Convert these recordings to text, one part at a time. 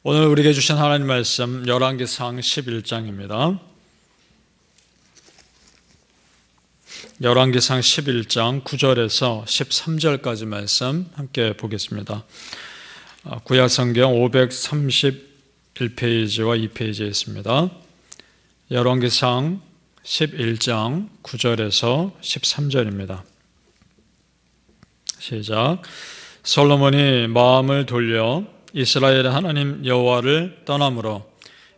오늘 우리에게 주신 하나님 말씀 열왕기상 11장입니다. 열왕기상 11장 9절에서 13절까지 말씀 함께 보겠습니다. 구약성경 531페이지와 2페이지에 있습니다. 열왕기상 11장 9절에서 13절입니다. 시작. 솔로몬이 마음을 돌려 이스라엘의 하나님 여호와를 떠남으로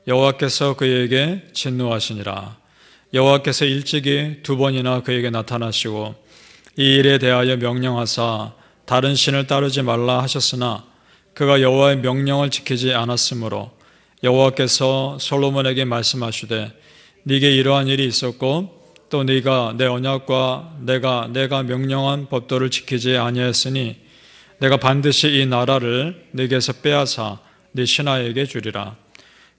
여호와께서 그에게 진노하시니라. 여호와께서 일찍이 두 번이나 그에게 나타나시고 이 일에 대하여 명령하사 다른 신을 따르지 말라 하셨으나 그가 여호와의 명령을 지키지 않았으므로 여호와께서 솔로몬에게 말씀하시되 네게 이러한 일이 있었고 또 네가 내 언약과 내가 명령한 법도를 지키지 아니하였으니 내가 반드시 이 나라를 네게서 빼앗아 네 신하에게 주리라.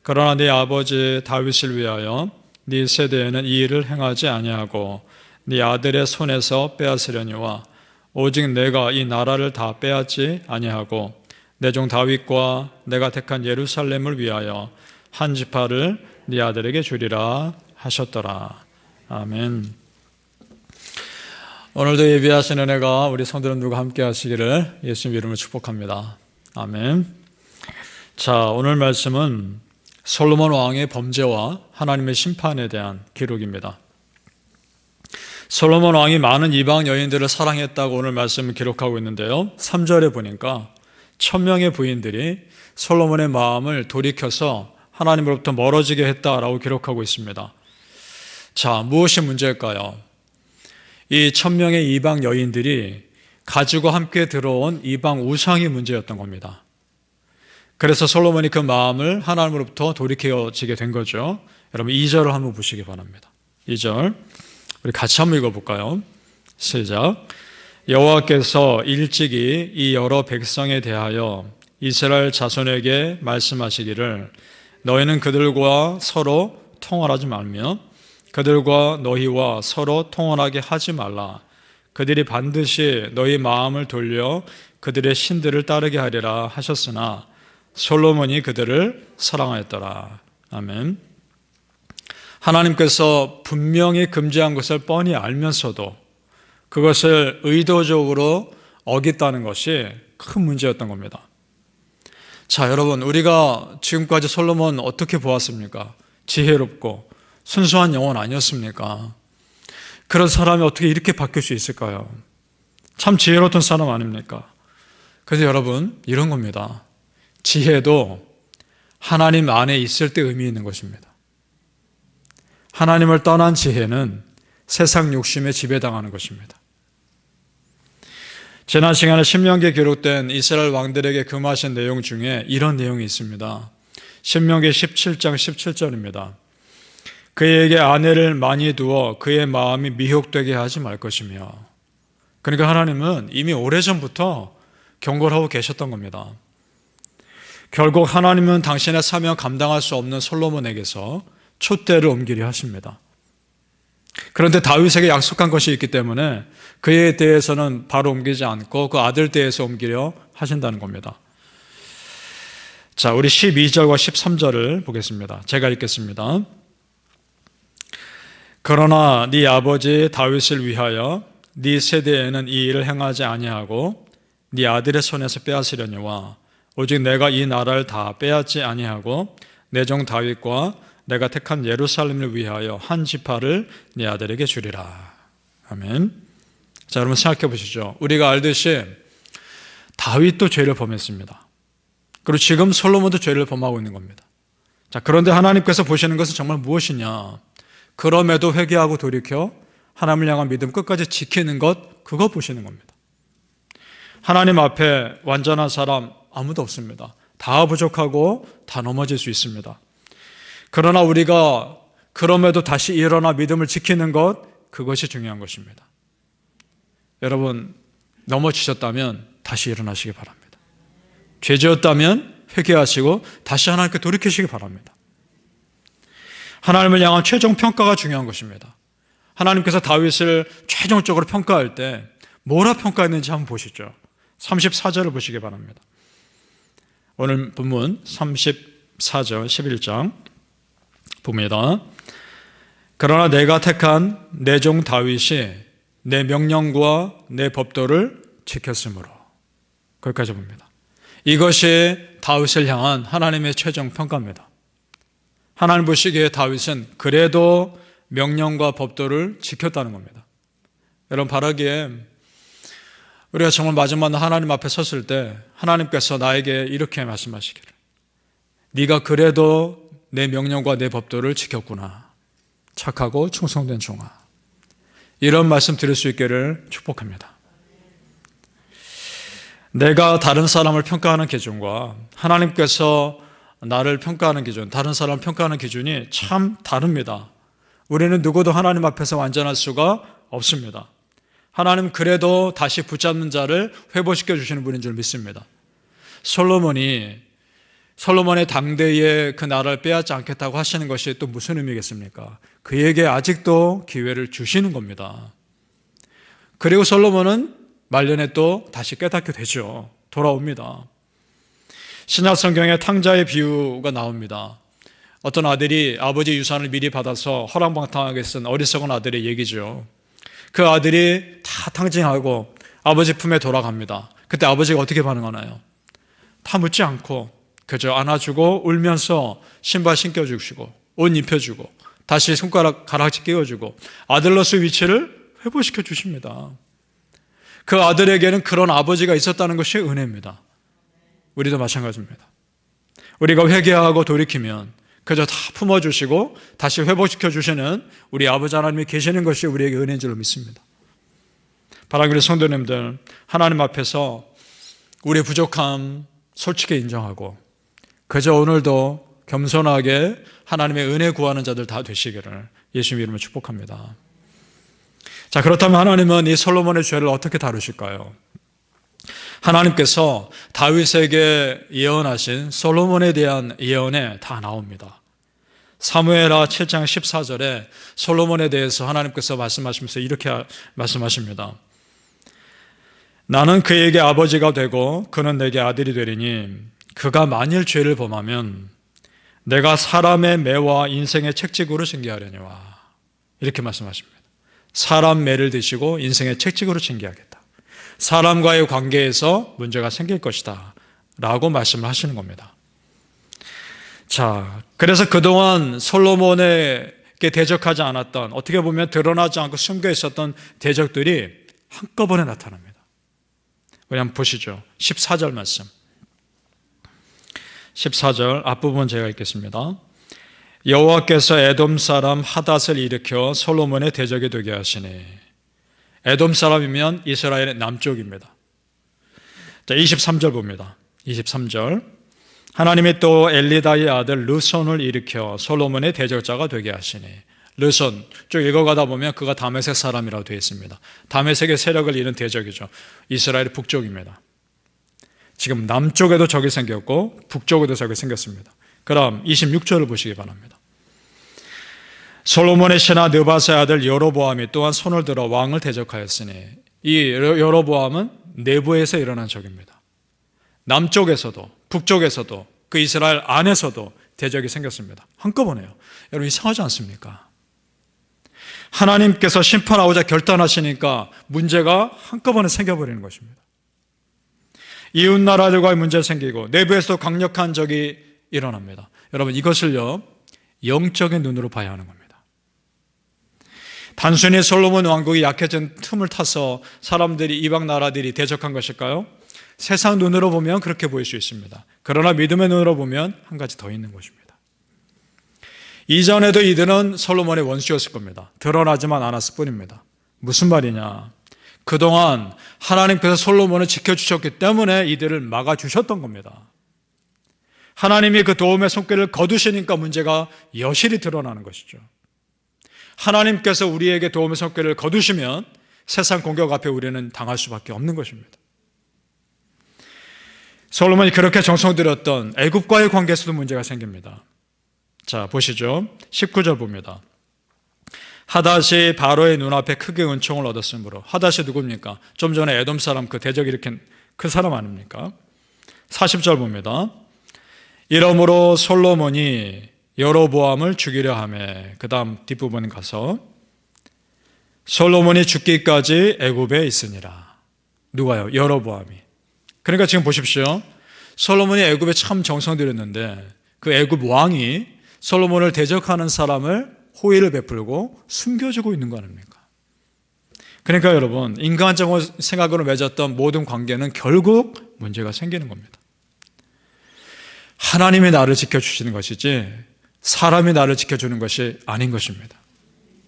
그러나 네 아버지 다윗을 위하여 네 세대에는 이 일을 행하지 아니하고 네 아들의 손에서 빼앗으려니와 오직 내가 이 나라를 다 빼앗지 아니하고 내 종 다윗과 내가 택한 예루살렘을 위하여 한 지파를 네 아들에게 주리라 하셨더라. 아멘. 오늘도 예비하신 은혜가 우리 성도님들과 함께 하시기를 예수님 이름으로 축복합니다. 아멘. 자, 오늘 말씀은 솔로몬 왕의 범죄와 하나님의 심판에 대한 기록입니다. 솔로몬 왕이 많은 이방 여인들을 사랑했다고 오늘 말씀을 기록하고 있는데요. 3절에 보니까 1000명의 부인들이 솔로몬의 마음을 돌이켜서 하나님으로부터 멀어지게 했다라고 기록하고 있습니다. 자, 무엇이 문제일까요? 이 1000명의 이방 여인들이 가지고 함께 들어온 이방 우상이 문제였던 겁니다. 그래서 솔로몬이 그 마음을 하나님으로부터 돌이켜지게 된 거죠. 여러분 2절을 한번 보시기 바랍니다. 2절 우리 같이 한번 읽어볼까요? 시작. 여호와께서 일찍이 이 여러 백성에 대하여 이스라엘 자손에게 말씀하시기를 너희는 그들과 서로 통화하지 말며 그들과 너희와 서로 통혼하게 하지 말라. 그들이 반드시 너희 마음을 돌려 그들의 신들을 따르게 하리라 하셨으나 솔로몬이 그들을 사랑하였더라. 아멘. 하나님께서 분명히 금지한 것을 뻔히 알면서도 그것을 의도적으로 어겼다는 것이 큰 문제였던 겁니다. 자, 여러분, 우리가 지금까지 솔로몬 어떻게 보았습니까? 지혜롭고 순수한 영혼 아니었습니까? 그런 사람이 어떻게 이렇게 바뀔 수 있을까요? 참 지혜로웠던 사람 아닙니까? 그래서 여러분, 이런 겁니다. 지혜도 하나님 안에 있을 때 의미 있는 것입니다. 하나님을 떠난 지혜는 세상 욕심에 지배당하는 것입니다. 지난 시간에 신명기에 기록된 이스라엘 왕들에게 금하신 내용 중에 이런 내용이 있습니다. 신명기 17장 17절입니다. 그에게 아내를 많이 두어 그의 마음이 미혹되게 하지 말 것이며. 그러니까 하나님은 이미 오래전부터 경고를 하고 계셨던 겁니다. 결국 하나님은 당신의 사명 감당할 수 없는 솔로몬에게서 촛대를 옮기려 하십니다. 그런데 다윗에게 약속한 것이 있기 때문에 그에 대해서는 바로 옮기지 않고 그 아들 대해서 옮기려 하신다는 겁니다. 자, 우리 12절과 13절을 보겠습니다. 제가 읽겠습니다. 그러나 네 아버지 다윗을 위하여 네 세대에는 이 일을 행하지 아니하고 네 아들의 손에서 빼앗으려니와 오직 내가 이 나라를 다 빼앗지 아니하고 내 종 다윗과 내가 택한 예루살렘을 위하여 한 지파를 네 아들에게 주리라. 아멘. 자, 여러분 생각해 보시죠. 우리가 알듯이 다윗도 죄를 범했습니다. 그리고 지금 솔로몬도 죄를 범하고 있는 겁니다. 자, 그런데 하나님께서 보시는 것은 정말 무엇이냐? 그럼에도 회개하고 돌이켜 하나님을 향한 믿음 끝까지 지키는 것, 그거 보시는 겁니다. 하나님 앞에 완전한 사람 아무도 없습니다. 다 부족하고 다 넘어질 수 있습니다. 그러나 우리가 그럼에도 다시 일어나 믿음을 지키는 것, 그것이 중요한 것입니다. 여러분, 넘어지셨다면 다시 일어나시기 바랍니다. 죄 지었다면 회개하시고 다시 하나님께 돌이키시기 바랍니다. 하나님을 향한 최종 평가가 중요한 것입니다. 하나님께서 다윗을 최종적으로 평가할 때 뭐라 평가했는지 한번 보시죠. 34절을 보시기 바랍니다. 오늘 본문 34절 11장 봅니다. 그러나 내가 택한 내 종 다윗이 내 명령과 내 법도를 지켰으므로. 거기까지 봅니다. 이것이 다윗을 향한 하나님의 최종 평가입니다. 하나님 보시기에 다윗은 그래도 명령과 법도를 지켰다는 겁니다. 여러분 바라기에 우리가 정말 마지막 하나님 앞에 섰을 때 하나님께서 나에게 이렇게 말씀하시기를, 네가 그래도 내 명령과 내 법도를 지켰구나. 착하고 충성된 종아. 이런 말씀 드릴 수 있기를 축복합니다. 내가 다른 사람을 평가하는 기준과 하나님께서 나를 평가하는 기준, 다른 사람을 평가하는 기준이 참 다릅니다. 우리는 누구도 하나님 앞에서 완전할 수가 없습니다. 하나님 그래도 다시 붙잡는 자를 회복시켜 주시는 분인 줄 믿습니다. 솔로몬의 당대에 그 나라를 빼앗지 않겠다고 하시는 것이 또 무슨 의미겠습니까? 그에게 아직도 기회를 주시는 겁니다. 그리고 솔로몬은 말년에 또 다시 깨닫게 되죠. 돌아옵니다. 신약 성경에 탕자의 비유가 나옵니다. 어떤 아들이 아버지 유산을 미리 받아서 허랑방탕하게 쓴 어리석은 아들의 얘기죠. 그 아들이 다 탕진하고 아버지 품에 돌아갑니다. 그때 아버지가 어떻게 반응하나요? 다 묻지 않고 그저 안아주고 울면서 신발 신겨주시고 옷 입혀주고 다시 손가락 가락지 끼워주고 아들로서 위치를 회복시켜 주십니다. 그 아들에게는 그런 아버지가 있었다는 것이 은혜입니다. 우리도 마찬가지입니다. 우리가 회개하고 돌이키면 그저 다 품어주시고 다시 회복시켜 주시는 우리 아버지 하나님이 계시는 것이 우리에게 은혜인 줄로 믿습니다. 바라기를 성도님들, 하나님 앞에서 우리의 부족함 솔직히 인정하고 그저 오늘도 겸손하게 하나님의 은혜 구하는 자들 다 되시기를 예수님 이름으로 축복합니다. 자, 그렇다면 하나님은 이 솔로몬의 죄를 어떻게 다루실까요? 하나님께서 다윗에게 예언하신 솔로몬에 대한 예언에 다 나옵니다. 사무엘하 7장 14절에 솔로몬에 대해서 하나님께서 말씀하시면서 이렇게 말씀하십니다. 나는 그에게 아버지가 되고 그는 내게 아들이 되리니 그가 만일 죄를 범하면 내가 사람의 매와 인생의 책찍으로 징계하려니와. 이렇게 말씀하십니다. 사람 매를 드시고 인생의 책찍으로 징계하겠다. 사람과의 관계에서 문제가 생길 것이다 라고 말씀을 하시는 겁니다. 자, 그래서 그동안 솔로몬에게 대적하지 않았던, 어떻게 보면 드러나지 않고 숨겨 있었던 대적들이 한꺼번에 나타납니다. 우리 한번 보시죠. 14절 말씀. 14절 앞부분 제가 읽겠습니다. 여호와께서 에돔 사람 하닷을 일으켜 솔로몬의 대적이 되게 하시니. 에돔 사람이면 이스라엘의 남쪽입니다. 자, 23절 봅니다. 23절. 하나님이 또 엘리다의 아들 르손을 일으켜 솔로몬의 대적자가 되게 하시니. 르손, 쭉 읽어가다 보면 그가 다메섹 사람이라고 되어 있습니다. 다메섹의 세력을 이룬 대적이죠. 이스라엘의 북쪽입니다. 지금 남쪽에도 적이 생겼고 북쪽에도 적이 생겼습니다. 그럼 26절을 보시기 바랍니다. 솔로몬의 신하 느밧의 아들 여로보암이 또한 손을 들어 왕을 대적하였으니. 이 여로보암은 내부에서 일어난 적입니다. 남쪽에서도 북쪽에서도 그 이스라엘 안에서도 대적이 생겼습니다. 한꺼번에요. 여러분 이상하지 않습니까? 하나님께서 심판하고자 결단하시니까 문제가 한꺼번에 생겨버리는 것입니다. 이웃 나라들과의 문제가 생기고 내부에서 강력한 적이 일어납니다. 여러분 이것을요 영적인 눈으로 봐야 하는 겁니다. 단순히 솔로몬 왕국이 약해진 틈을 타서 사람들이 이방 나라들이 대적한 것일까요? 세상 눈으로 보면 그렇게 보일 수 있습니다. 그러나 믿음의 눈으로 보면 한 가지 더 있는 것입니다. 이전에도 이들은 솔로몬의 원수였을 겁니다. 드러나지만 않았을 뿐입니다. 무슨 말이냐? 그동안 하나님께서 솔로몬을 지켜주셨기 때문에 이들을 막아주셨던 겁니다. 하나님이 그 도움의 손길을 거두시니까 문제가 여실히 드러나는 것이죠. 하나님께서 우리에게 도움의 손길을 거두시면 세상 공격 앞에 우리는 당할 수밖에 없는 것입니다. 솔로몬이 그렇게 정성 들였던 애굽과의 관계에서도 문제가 생깁니다. 자, 보시죠. 19절 봅니다. 하닷이 바로의 눈앞에 크게 은총을 얻었으므로. 하닷이 누굽니까? 좀 전에 에돔 사람 그 대적 일으킨 그 사람 아닙니까? 40절 봅니다. 이러므로 솔로몬이 여로보암을 죽이려 하매, 그 다음 뒷부분 가서 솔로몬이 죽기까지 애굽에 있으니라. 누가요? 여로보암이. 그러니까 지금 보십시오. 솔로몬이 애굽에 참 정성 들였는데 그 애굽 왕이 솔로몬을 대적하는 사람을 호의를 베풀고 숨겨주고 있는 거 아닙니까? 그러니까 여러분, 인간적인 생각으로 맺었던 모든 관계는 결국 문제가 생기는 겁니다. 하나님이 나를 지켜주시는 것이지 사람이 나를 지켜주는 것이 아닌 것입니다.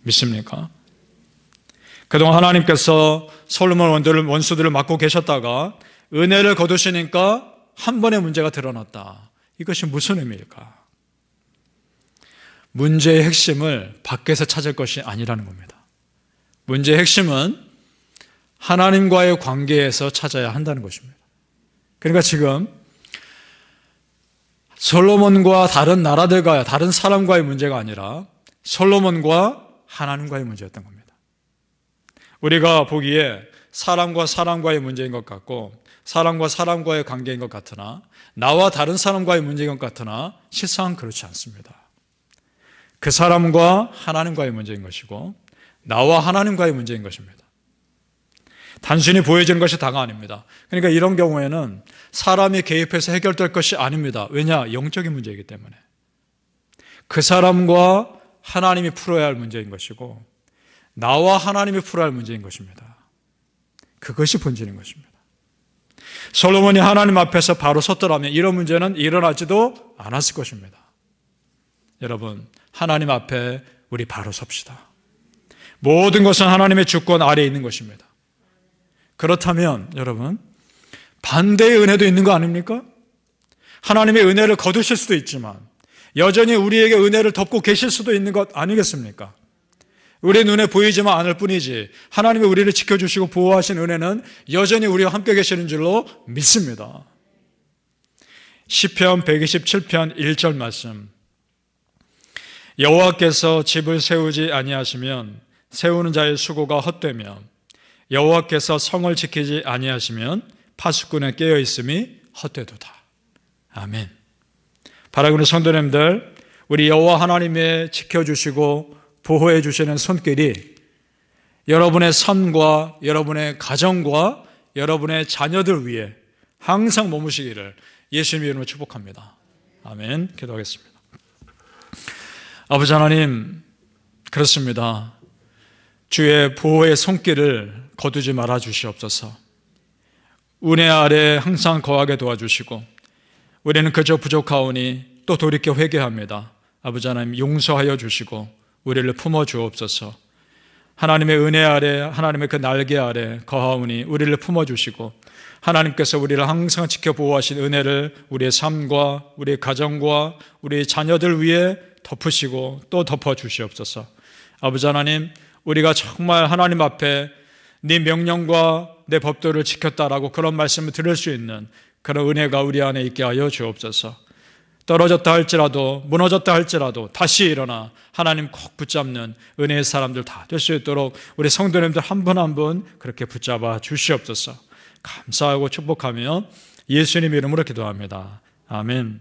믿습니까? 그동안 하나님께서 솔로몬 원수들을 맡고 계셨다가 은혜를 거두시니까 한 번의 문제가 드러났다. 이것이 무슨 의미일까? 문제의 핵심을 밖에서 찾을 것이 아니라는 겁니다. 문제의 핵심은 하나님과의 관계에서 찾아야 한다는 것입니다. 그러니까 지금 솔로몬과 다른 나라들과 다른 사람과의 문제가 아니라 솔로몬과 하나님과의 문제였던 겁니다. 우리가 보기에 사람과 사람과의 문제인 것 같고 사람과 사람과의 관계인 것 같으나 나와 다른 사람과의 문제인 것 같으나 실상 그렇지 않습니다. 그 사람과 하나님과의 문제인 것이고 나와 하나님과의 문제인 것입니다. 단순히 보여지는 것이 다가 아닙니다. 그러니까 이런 경우에는 사람이 개입해서 해결될 것이 아닙니다. 왜냐? 영적인 문제이기 때문에. 그 사람과 하나님이 풀어야 할 문제인 것이고 나와 하나님이 풀어야 할 문제인 것입니다. 그것이 본질인 것입니다. 솔로몬이 하나님 앞에서 바로 섰더라면 이런 문제는 일어나지도 않았을 것입니다. 여러분, 하나님 앞에 우리 바로 섭시다. 모든 것은 하나님의 주권 아래에 있는 것입니다. 그렇다면 여러분, 반대의 은혜도 있는 거 아닙니까? 하나님의 은혜를 거두실 수도 있지만 여전히 우리에게 은혜를 덮고 계실 수도 있는 것 아니겠습니까? 우리 눈에 보이지만 않을 뿐이지 하나님이 우리를 지켜주시고 보호하신 은혜는 여전히 우리와 함께 계시는 줄로 믿습니다. 시편 127편 1절 말씀, 여호와께서 집을 세우지 아니하시면 세우는 자의 수고가 헛되며 여호와께서 성을 지키지 아니하시면 파수꾼의 깨어있음이 헛되도다. 아멘. 바라보는 성도님들, 우리 여호와 하나님의 지켜주시고 보호해 주시는 손길이 여러분의 삶과 여러분의 가정과 여러분의 자녀들 위해 항상 머무시기를 예수님의 이름으로 축복합니다. 아멘. 기도하겠습니다. 아버지 하나님, 그렇습니다. 주의 보호의 손길을 거두지 말아 주시옵소서. 은혜 아래 항상 거하게 도와주시고 우리는 그저 부족하오니 또 돌이켜 회개합니다. 아버지 하나님, 용서하여 주시고 우리를 품어 주옵소서. 하나님의 은혜 아래, 하나님의 그 날개 아래 거하오니 우리를 품어 주시고 하나님께서 우리를 항상 지켜 보호하신 은혜를 우리의 삶과 우리의 가정과 우리의 자녀들 위해 덮으시고 또 덮어 주시옵소서. 아버지 하나님, 우리가 정말 하나님 앞에 네 명령과 내 법도를 지켰다라고 그런 말씀을 들을 수 있는 그런 은혜가 우리 안에 있게 하여 주옵소서. 떨어졌다 할지라도 무너졌다 할지라도 다시 일어나 하나님 꼭 붙잡는 은혜의 사람들 다 될 수 있도록 우리 성도님들 한 분 한 분 그렇게 붙잡아 주시옵소서. 감사하고 축복하며 예수님 이름으로 기도합니다. 아멘.